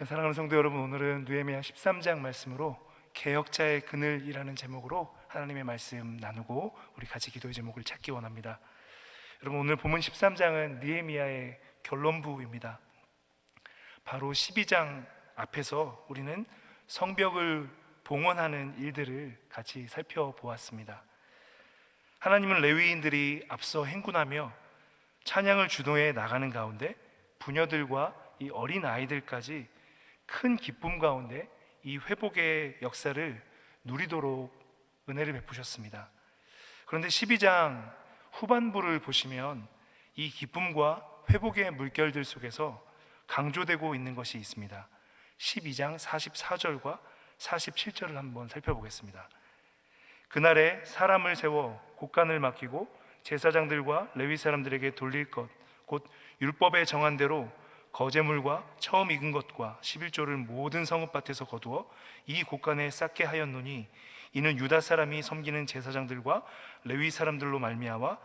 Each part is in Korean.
사랑하는 성도 여러분, 오늘은 느헤미야 13장 말씀으로 개혁자의 그늘이라는 제목으로 하나님의 말씀 나누고 우리 같이 기도의 제목을 찾기 원합니다. 여러분, 오늘 본문 13장은 느헤미야의 결론부입니다. 바로 12장 앞에서 우리는 성벽을 봉헌하는 일들을 같이 살펴보았습니다. 하나님은 레위인들이 앞서 행군하며 찬양을 주도해 나가는 가운데 부녀들과 이 어린 아이들까지 큰 기쁨 가운데 이 회복의 역사를 누리도록 은혜를 베푸셨습니다. 그런데 12장 후반부를 보시면 이 기쁨과 회복의 물결들 속에서 강조되고 있는 것이 있습니다. 12장 44절과 47절을 한번 살펴보겠습니다. 그날에 사람을 세워 곡간을 맡기고 제사장들과 레위 사람들에게 돌릴 것, 곧 율법에 정한 대로 거제물과 처음 익은 것과 11조를 모든 성읍밭에서 거두어 이 곡간에 쌓게 하였노니 이는 유다 사람이 섬기는 제사장들과 레위 사람들로 말미암아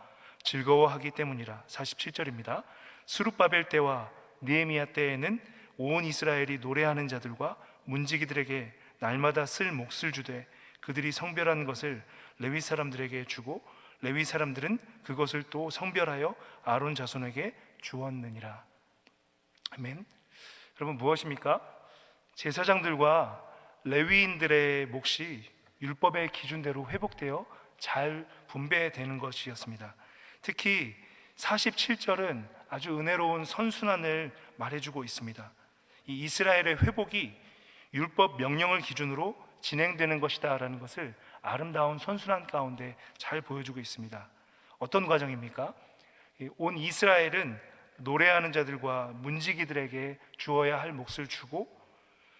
즐거워하기 때문이라. 47절입니다. 스룹바벨 때와 느헤미야 때에는 온 이스라엘이 노래하는 자들과 문지기들에게 날마다 쓸 몫을 주되 그들이 성별한 것을 레위 사람들에게 주고 레위 사람들은 그것을 또 성별하여 아론 자손에게 주었느니라. 아멘. 여러분, 무엇입니까? 제사장들과 레위인들의 몫이 율법의 기준대로 회복되어 잘 분배되는 것이었습니다. 특히 47절은 아주 은혜로운 선순환을 말해주고 있습니다. 이 이스라엘의 회복이 율법 명령을 기준으로 진행되는 것이다 라는 것을 아름다운 선순환 가운데 잘 보여주고 있습니다. 어떤 과정입니까? 온 이스라엘은 노래하는 자들과 문지기들에게 주어야 할 몫을 주고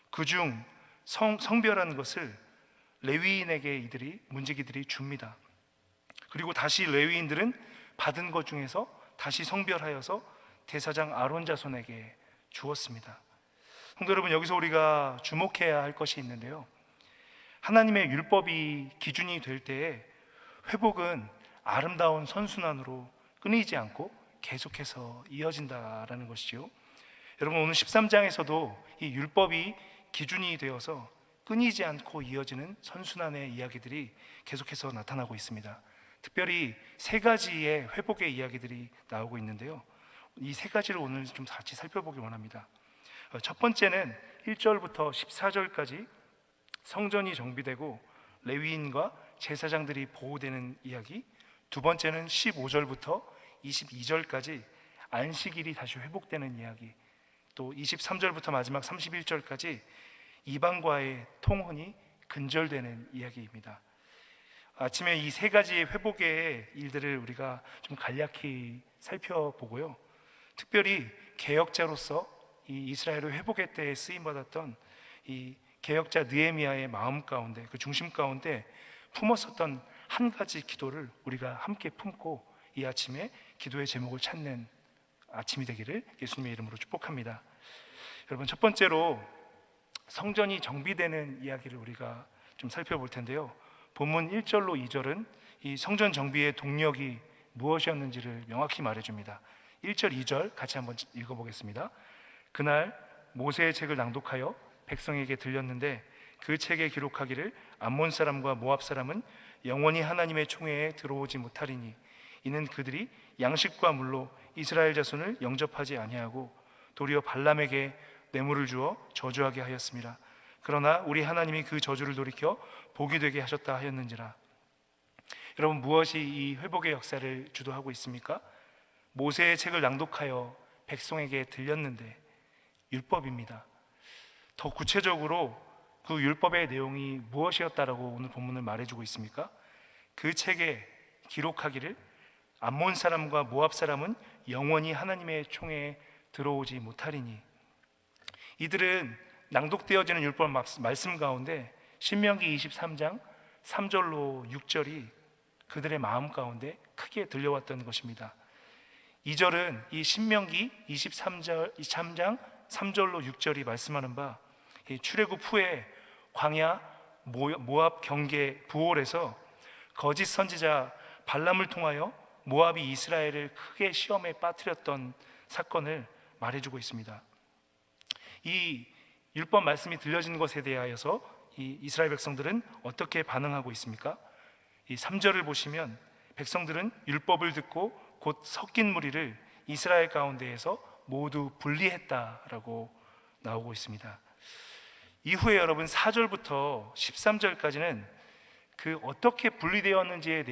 그중 성별하는 것을 레위인에게 문지기들이 줍니다. 그리고 다시 레위인들은 받은 것 중에서 다시 성별하여서 대사장 아론 자손에게 주었습니다. 성도 여러분, 여기서 우리가 주목해야 할 것이 있는데요, 하나님의 율법이 기준이 될 때에 회복은 아름다운 선순환으로 끊이지 않고 계속해서 이어진다라는 것이죠. 여러분, 오늘 13장에서도 이 율법이 기준이 되어서 끊이지 않고 이어지는 선순환의 이야기들이 계속해서 나타나고 있습니다. 특별히 세 가지의 회복의 이야기들이 나오고 있는데요, 이 세 가지를 오늘 좀 같이 살펴보기 원합니다. 첫 번째는 1절부터 14절까지 성전이 정비되고 레위인과 제사장들이 보호되는 이야기. 두 번째는 15절부터 22절까지 안식일이 다시 회복되는 이야기. 또 23절부터 마지막 31절까지 이방과의 통혼이 근절되는 이야기입니다. 아침에 이 세 가지의 회복의 일들을 우리가 좀 간략히 살펴보고요, 특별히 개혁자로서 이 이스라엘의 회복의 때에 쓰임받았던 이 개혁자 느헤미야의 마음 가운데, 그 중심 가운데 품었었던 한 가지 기도를 우리가 함께 품고 이 아침에 기도의 제목을 찾는 아침이 되기를 예수님의 이름으로 축복합니다. 여러분, 첫 번째로 성전이 정비되는 이야기를 우리가 좀 살펴볼 텐데요, 본문 1절로 2절은 이 성전 정비의 동력이 무엇이었는지를 명확히 말해줍니다. 1절, 2절 같이 한번 읽어보겠습니다. 그날 모세의 책을 낭독하여 백성에게 들렸는데 그 책에 기록하기를 암몬 사람과 모압 사람은 영원히 하나님의 총회에 들어오지 못하리니 이는 그들이 양식과 물로 이스라엘 자손을 영접하지 아니하고 도리어 발람에게 뇌물을 주어 저주하게 하였습니다. 그러나 우리 하나님이 그 저주를 돌이켜 복이 되게 하셨다 하였는지라. 여러분, 무엇이 이 회복의 역사를 주도하고 있습니까? 모세의 책을 낭독하여 백성에게 들렸는데 율법입니다. 더 구체적으로 그 율법의 내용이 무엇이었다라고 오늘 본문을 말해주고 있습니까? 그 책에 기록하기를 암몬 사람과 모압 사람은 영원히 하나님의 총회에 들어오지 못하리니. 이들은 낭독되어지는 율법 말씀 가운데 신명기 23장 3절로 6절이 그들의 마음 가운데 크게 들려왔던 것입니다. 2절은 이 신명기 23장 3절로 6절이 말씀하는 바 출애굽 후에 광야 모압 경계 부올에서 거짓 선지자 발람을 통하여 모압이 이스라엘을 크게 시험에 빠뜨렸던 사건을 말해주고 있습니다. 이 율법 말씀이 들려진 것에 대하여서 이 이스라엘 백성들은 어떻게 반응하고 있습니까? 이 3절을 보시면 백성들은 율법을 듣고 곧 섞인 무리를 이스라엘 가운데에서 모두 분리했다라고 나오고 있습니다. 이후에 여러분 4절부터 13절까지는 그 어떻게 분리했는지에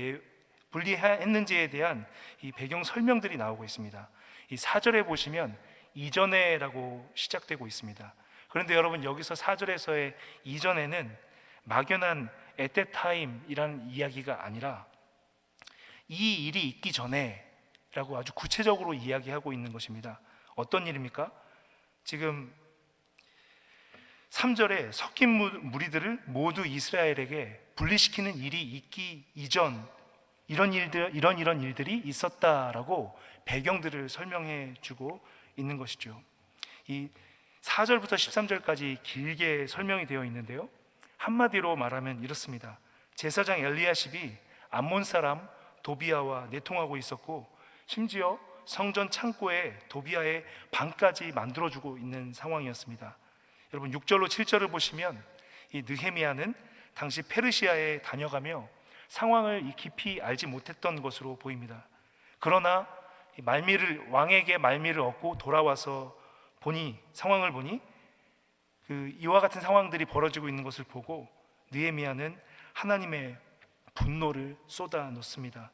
대한 이 배경 설명들이 나오고 있습니다. 이 4절에 보시면 이전에라고 시작되고 있습니다. 그런데 여러분 여기서 4절에서의 이전에는 막연한 at that time이라는 이야기가 아니라 이 일이 있기 전에 라고 아주 구체적으로 이야기하고 있는 것입니다. 어떤 일입니까? 지금 3절에 섞인 무리들을 모두 이스라엘에게 분리시키는 일이 있기 이전 이런 일들이 있었다라고 배경들을 설명해 주고 있는 것이죠. 이 4절부터 13절까지 길게 설명이 되어 있는데요, 한마디로 말하면 이렇습니다. 제사장 엘리야십이 암몬 사람 도비아와 내통하고 있었고, 심지어 성전 창고에 도비아의 방까지 만들어주고 있는 상황이었습니다. 여러분 6절로 7절을 보시면 이 느헤미야는 당시 페르시아에 다녀가며 상황을 깊이 알지 못했던 것으로 보입니다. 그러나 왕에게 말미를 얻고 돌아와서 상황을 보니 이와 같은 상황들이 벌어지고 있는 것을 보고 느헤미야는 하나님의 분노를 쏟아 놓습니다.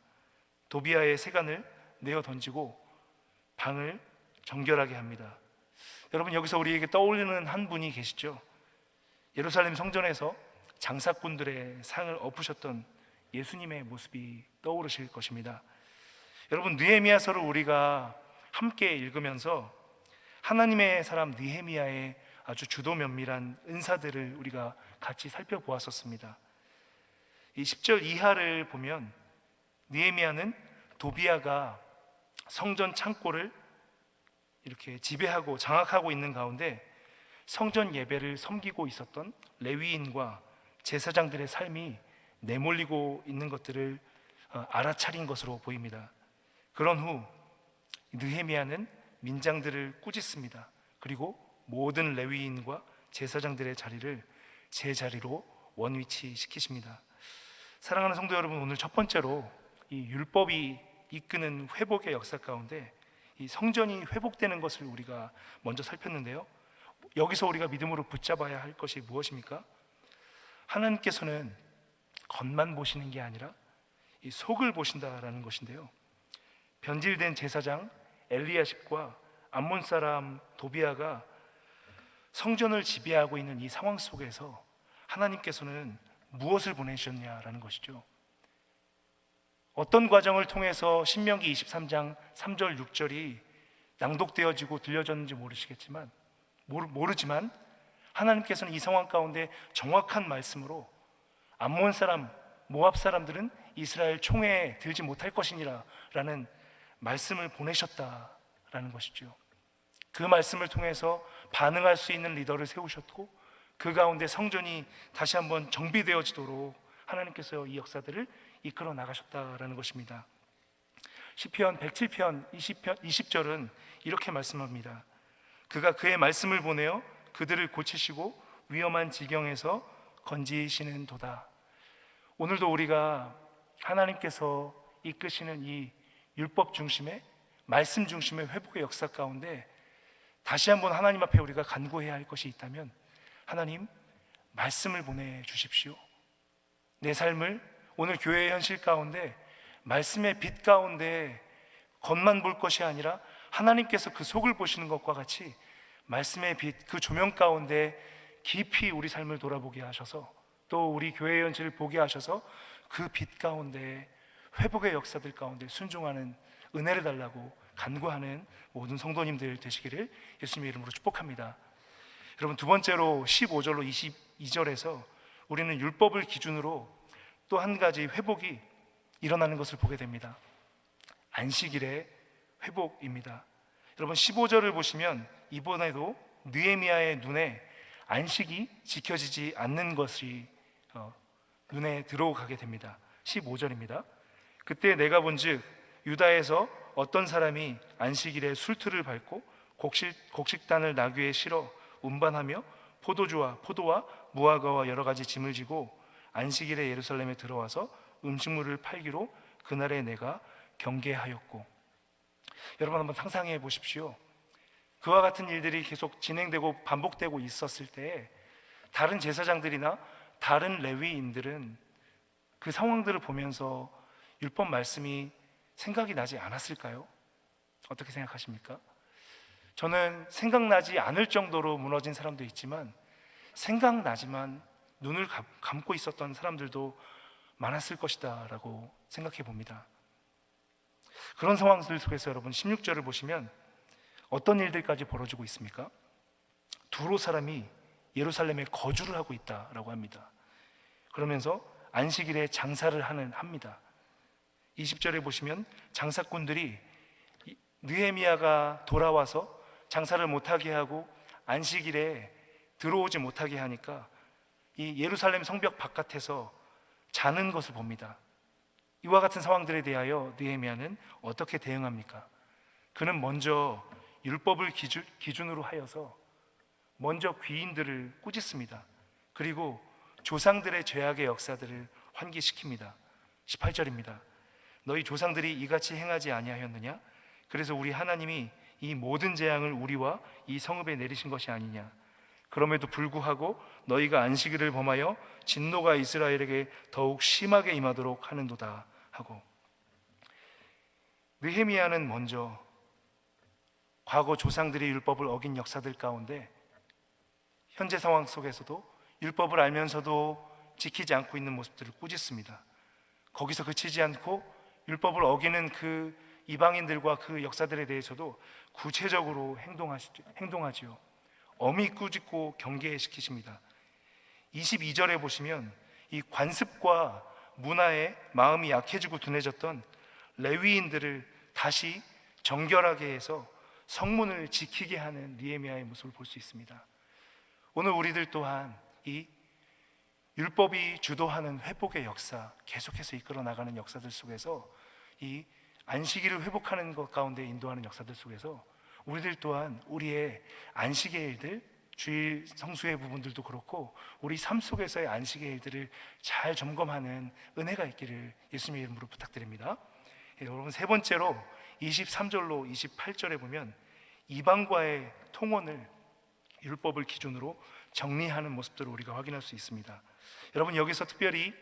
도비아의 세간을 내어 던지고 방을 정결하게 합니다. 여러분 여기서 우리에게 떠올리는 한 분이 계시죠. 예루살렘 성전에서 장사꾼들의 상을 엎으셨던 예수님의 모습이 떠오르실 것입니다. 여러분 느헤미야서를 우리가 함께 읽으면서 하나님의 사람 느헤미야의 아주 주도 면밀한 은사들을 우리가 같이 살펴보았었습니다. 이 10절 이하를 보면 느헤미야는 도비아가 성전 창고를 이렇게 지배하고 장악하고 있는 가운데 성전 예배를 섬기고 있었던 레위인과 제사장들의 삶이 내몰리고 있는 것들을 알아차린 것으로 보입니다. 그런 후 느헤미야는 민장들을 꾸짖습니다. 그리고 모든 레위인과 제사장들의 자리를 제자리로 원위치시키십니다. 사랑하는 성도 여러분, 오늘 첫 번째로 이 율법이 이끄는 회복의 역사 가운데 이 성전이 회복되는 것을 우리가 먼저 살폈는데요, 여기서 우리가 믿음으로 붙잡아야 할 것이 무엇입니까? 하나님께서는 겉만 보시는 게 아니라 이 속을 보신다라는 것인데요, 변질된 제사장 엘리야십과 암몬 사람 도비아가 성전을 지배하고 있는 이 상황 속에서 하나님께서는 무엇을 보내셨냐라는 것이죠. 어떤 과정을 통해서 신명기 23장 3절 6절이 낭독되어지고 들려졌는지 모르지만 하나님께서는 이 상황 가운데 정확한 말씀으로 암몬 사람, 모압 사람들은 이스라엘 총회에 들지 못할 것이니라 라는 말씀을 보내셨다라는 것이죠. 그 말씀을 통해서 반응할 수 있는 리더를 세우셨고, 그 가운데 성전이 다시 한번 정비되어지도록 하나님께서 이 역사들을 이끌어 나가셨다라는 것입니다. 시편 107편 20절은 이렇게 말씀합니다. 그가 그의 말씀을 보내어 그들을 고치시고 위험한 지경에서 건지시는 도다. 오늘도 우리가 하나님께서 이끄시는 이 율법 중심의 말씀 중심의 회복의 역사 가운데 다시 한번 하나님 앞에 우리가 간구해야 할 것이 있다면, 하나님 말씀을 보내주십시오. 내 삶을 오늘 교회의 현실 가운데 말씀의 빛 가운데 겉만 볼 것이 아니라 하나님께서 그 속을 보시는 것과 같이 말씀의 빛, 그 조명 가운데 깊이 우리 삶을 돌아보게 하셔서, 또 우리 교회의 현실을 보게 하셔서 그 빛 가운데 회복의 역사들 가운데 순종하는 은혜를 달라고 간구하는 모든 성도님들 되시기를 예수님의 이름으로 축복합니다. 여러분 두 번째로 15절로 22절에서 우리는 율법을 기준으로 또 한 가지 회복이 일어나는 것을 보게 됩니다. 안식일의 회복입니다. 여러분 15절을 보시면 이번에도 느헤미야의 눈에 안식이 지켜지지 않는 것이 눈에 들어가게 됩니다. 15절입니다. 그때 내가 본즉 유다에서 어떤 사람이 안식일에 술틀을 밟고 곡식단을 나귀에 실어 운반하며 포도와 무화과와 여러 가지 짐을 지고 안식일에 예루살렘에 들어와서 음식물을 팔기로 그날에 내가 경계하였고. 여러분 한번 상상해 보십시오. 그와 같은 일들이 계속 진행되고 반복되고 있었을 때 다른 제사장들이나 다른 레위인들은 그 상황들을 보면서 율법 말씀이 생각이 나지 않았을까요? 어떻게 생각하십니까? 저는 생각나지 않을 정도로 무너진 사람도 있지만 생각나지만 눈을 감고 있었던 사람들도 많았을 것이다 라고 생각해 봅니다. 그런 상황들 속에서 여러분 16절을 보시면 어떤 일들까지 벌어지고 있습니까? 두로 사람이 예루살렘에 거주를 하고 있다라고 합니다. 그러면서 안식일에 장사를 합니다. 20절에 보시면 장사꾼들이 느헤미야가 돌아와서 장사를 못하게 하고 안식일에 들어오지 못하게 하니까 이 예루살렘 성벽 바깥에서 자는 것을 봅니다. 이와 같은 상황들에 대하여 느헤미야는 어떻게 대응합니까? 그는 먼저 율법을 기준으로 하여서 먼저 귀인들을 꾸짖습니다. 그리고 조상들의 죄악의 역사들을 환기시킵니다. 18절입니다. 너희 조상들이 이같이 행하지 아니하였느냐? 그래서 우리 하나님이 이 모든 재앙을 우리와 이 성읍에 내리신 것이 아니냐? 그럼에도 불구하고 너희가 안식일을 범하여 진노가 이스라엘에게 더욱 심하게 임하도록 하는도다 하고, 느헤미야는 먼저 과거 조상들이 율법을 어긴 역사들 가운데 현재 상황 속에서도 율법을 알면서도 지키지 않고 있는 모습들을 꾸짖습니다. 거기서 그치지 않고 율법을 어기는 그 이방인들과 그 역사들에 대해서도 구체적으로 행동하지요. 엄히 꾸짖고 경계시키십니다. 22절에 보시면 이 관습과 문화에 마음이 약해지고 둔해졌던 레위인들을 다시 정결하게 해서 성문을 지키게 하는 느헤미야의 모습을 볼 수 있습니다. 오늘 우리들 또한 이 율법이 주도하는 회복의 역사, 계속해서 이끌어 나가는 역사들 속에서 이 안식일을 회복하는 것 가운데 인도하는 역사들 속에서 우리들 또한 우리의 안식의 일들, 주일 성수의 부분들도 그렇고 우리 삶 속에서의 안식의 일들을 잘 점검하는 은혜가 있기를 예수님의 이름으로 부탁드립니다. 여러분, 세 번째로 23절로 28절에 보면 이방과의 통혼을 율법을 기준으로 정리하는 모습들을 우리가 확인할 수 있습니다. 여러분, 여기서 특별히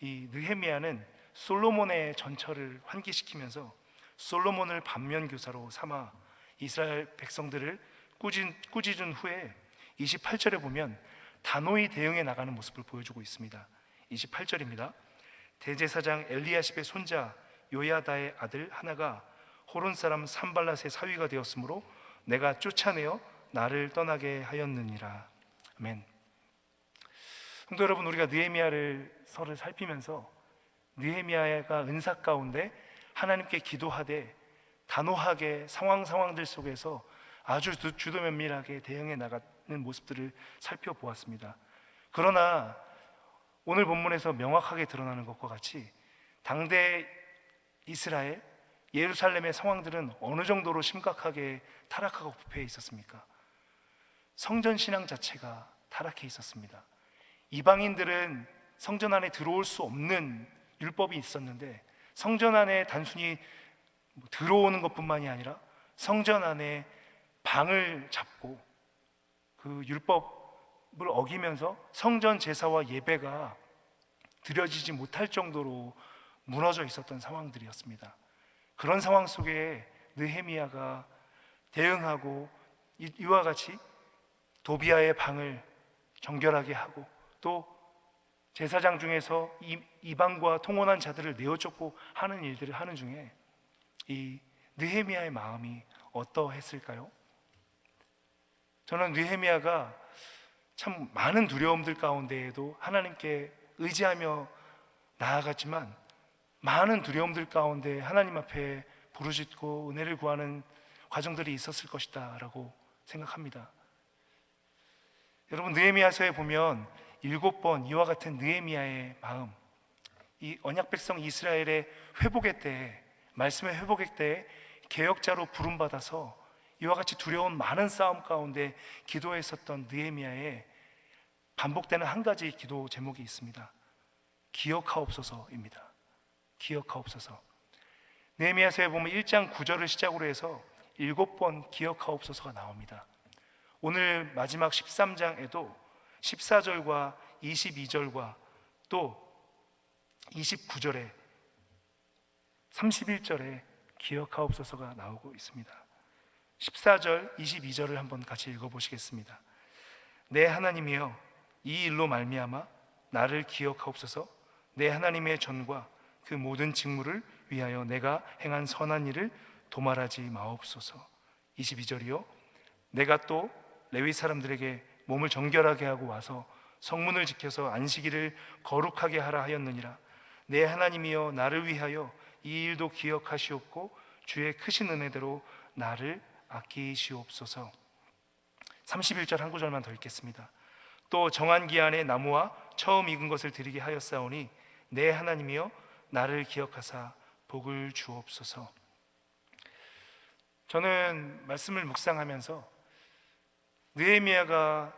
이 느헤미야는 솔로몬의 전철을 환기시키면서 솔로몬을 반면교사로 삼아 이스라엘 백성들을 꾸짖은 후에 28절에 보면 단호히 대응해 나가는 모습을 보여주고 있습니다. 28절입니다. 대제사장 엘리야십의 손자 요야다의 아들 하나가 호론 사람 산발랏의 사위가 되었으므로 내가 쫓아내어 나를 떠나게 하였느니라. 아멘. 성도 여러분, 우리가 느헤미야를 서를 살피면서 느헤미야가 은사 가운데 하나님께 기도하되 단호하게 상황들 속에서 아주 주도 면밀하게 대응해 나가는 모습들을 살펴보았습니다. 그러나 오늘 본문에서 명확하게 드러나는 것과 같이 당대 이스라엘, 예루살렘의 상황들은 어느 정도로 심각하게 타락하고 부패해 있었습니까? 성전 신앙 자체가 타락해 있었습니다. 이방인들은 성전 안에 들어올 수 없는 율법이 있었는데 성전 안에 단순히 들어오는 것뿐만이 아니라 성전 안에 방을 잡고 그 율법을 어기면서 성전 제사와 예배가 드려지지 못할 정도로 무너져 있었던 상황들이었습니다. 그런 상황 속에 느헤미야가 대응하고 이와 같이 도비아의 방을 정결하게 하고 또 제사장 중에서 이방과 통혼한 자들을 내어쫓고 하는 일들을 하는 중에 이 느헤미야의 마음이 어떠했을까요? 저는 느헤미야가 참 많은 두려움들 가운데에도 하나님께 의지하며 나아갔지만 많은 두려움들 가운데 하나님 앞에 부르짖고 은혜를 구하는 과정들이 있었을 것이다 라고 생각합니다. 여러분, 느헤미야서에 보면 7번 이와 같은 느헤미야의 마음, 이 언약 백성 이스라엘의 회복의 때에, 말씀의 회복의 때에 개혁자로 부름받아서 이와 같이 두려운 많은 싸움 가운데 기도했었던 느헤미야의 반복되는 한 가지 기도 제목이 있습니다. 기억하옵소서입니다. 기억하옵소서. 느헤미야서에 보면 1장 9절을 시작으로 해서 7번 기억하옵소서가 나옵니다. 오늘 마지막 13장에도 14절과 22절과 또 29절에 31절에 기억하옵소서가 나오고 있습니다. 14절, 22절을 한번 같이 읽어보시겠습니다. 내 하나님이여, 이 일로 말미암아 나를 기억하옵소서. 내 하나님의 전과 그 모든 직무를 위하여 내가 행한 선한 일을 도말하지 마옵소서. 22절이요, 내가 또 레위 사람들에게 몸을 정결하게 하고 와서 성문을 지켜서 안식일을 거룩하게 하라 하였느니라. 내 하나님이여, 나를 위하여 이 일도 기억하시옵고 주의 크신 은혜대로 나를 아끼시옵소서. 31절 한 구절만 더 읽겠습니다. 또 정한 기한에 나무와 처음 익은 것을 드리게 하였사오니 내 하나님이여, 나를 기억하사 복을 주옵소서. 저는 말씀을 묵상하면서 느헤미야가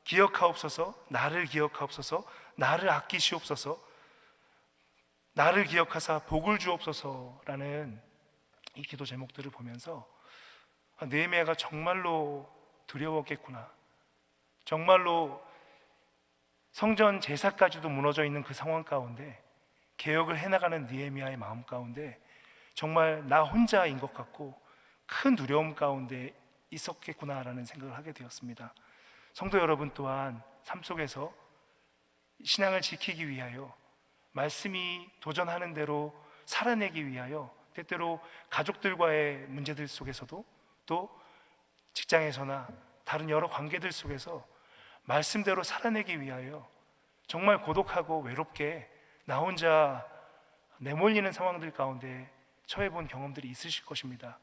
기억하옵소서, 나를 기억하옵소서, 나를 아끼시옵소서, 나를 기억하사 복을 주옵소서라는 이 기도 제목들을 보면서 느헤미야가 정말로 두려웠겠구나, 정말로 성전 제사까지도 무너져 있는 그 상황 가운데 개혁을 해나가는 느헤미야의 마음 가운데 정말 나 혼자인 것 같고 큰 두려움 가운데 있었겠구나라는 생각을 하게 되었습니다. 성도 여러분 또한 삶 속에서 신앙을 지키기 위하여, 말씀이 도전하는 대로 살아내기 위하여 때때로 가족들과의 문제들 속에서도 또 직장에서나 다른 여러 관계들 속에서 말씀대로 살아내기 위하여 정말 고독하고 외롭게 나 혼자 내몰리는 상황들 가운데 처해 본 경험들이 있으실 것입니다.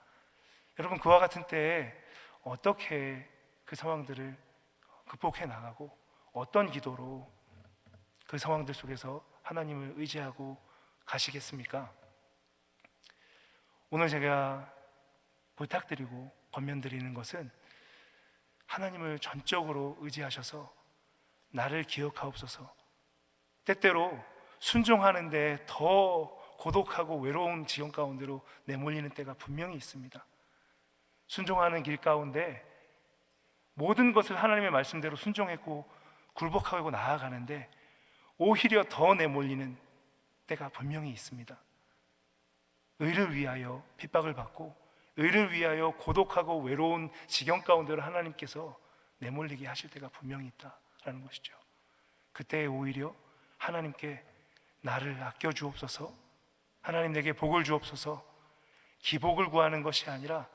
여러분, 그와 같은 때에 어떻게 그 상황들을 극복해 나가고 어떤 기도로 그 상황들 속에서 하나님을 의지하고 가시겠습니까? 오늘 제가 부탁드리고 권면드리는 것은 하나님을 전적으로 의지하셔서 나를 기억하옵소서. 때때로 순종하는데 더 고독하고 외로운 지경 가운데로 내몰리는 때가 분명히 있습니다. 순종하는 길 가운데 모든 것을 하나님의 말씀대로 순종했고 굴복하고 나아가는데 오히려 더 내몰리는 때가 분명히 있습니다. 의를 위하여 핍박을 받고 의를 위하여 고독하고 외로운 지경 가운데로 하나님께서 내몰리게 하실 때가 분명히 있다라는 것이죠. 그때 오히려 하나님께 나를 아껴 주옵소서, 하나님 내게 복을 주옵소서, 기복을 구하는 것이 아니라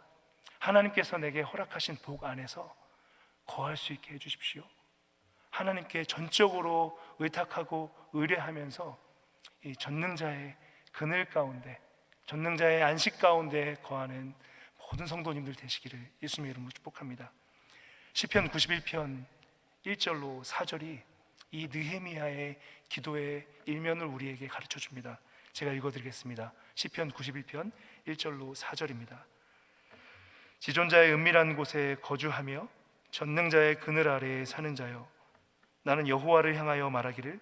하나님께서 내게 허락하신 복 안에서 거할 수 있게 해주십시오. 하나님께 전적으로 의탁하고 의뢰하면서 이 전능자의 그늘 가운데, 전능자의 안식 가운데 거하는 모든 성도님들 되시기를 예수님의 이름으로 축복합니다. 시편 91편 1절로 4절이 이 느헤미야의 기도의 일면을 우리에게 가르쳐 줍니다. 제가 읽어드리겠습니다. 시편 91편 1절로 4절입니다. 지존자의 은밀한 곳에 거주하며 전능자의 그늘 아래에 사는 자여, 나는 여호와를 향하여 말하기를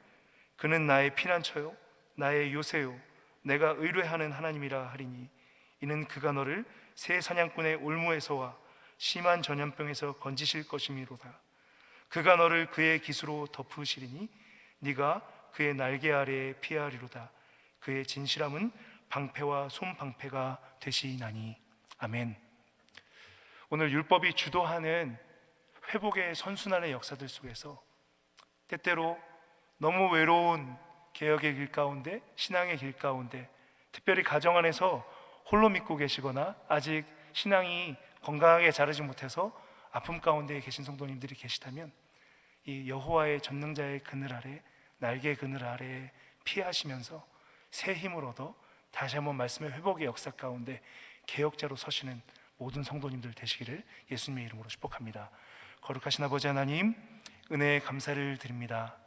그는 나의 피난처요 나의 요새요 내가 의뢰하는 하나님이라 하리니 이는 그가 너를 새 사냥꾼의 올무에서와 심한 전염병에서 건지실 것이미로다. 그가 너를 그의 기수로 덮으시리니 네가 그의 날개 아래에 피하리로다. 그의 진실함은 방패와 손방패가 되시나니. 아멘. 오늘 율법이 주도하는 회복의 선순환의 역사들 속에서 때때로 너무 외로운 개혁의 길 가운데, 신앙의 길 가운데, 특별히 가정 안에서 홀로 믿고 계시거나 아직 신앙이 건강하게 자라지 못해서 아픔 가운데 계신 성도님들이 계시다면 이 여호와의 전능자의 그늘 아래, 날개 그늘 아래에 피하시면서 새 힘을 얻어 다시 한번 말씀의 회복의 역사 가운데 개혁자로 서시는 모든 성도님들 되시기를 예수님의 이름으로 축복합니다. 거룩하신 아버지 하나님, 은혜에 감사를 드립니다.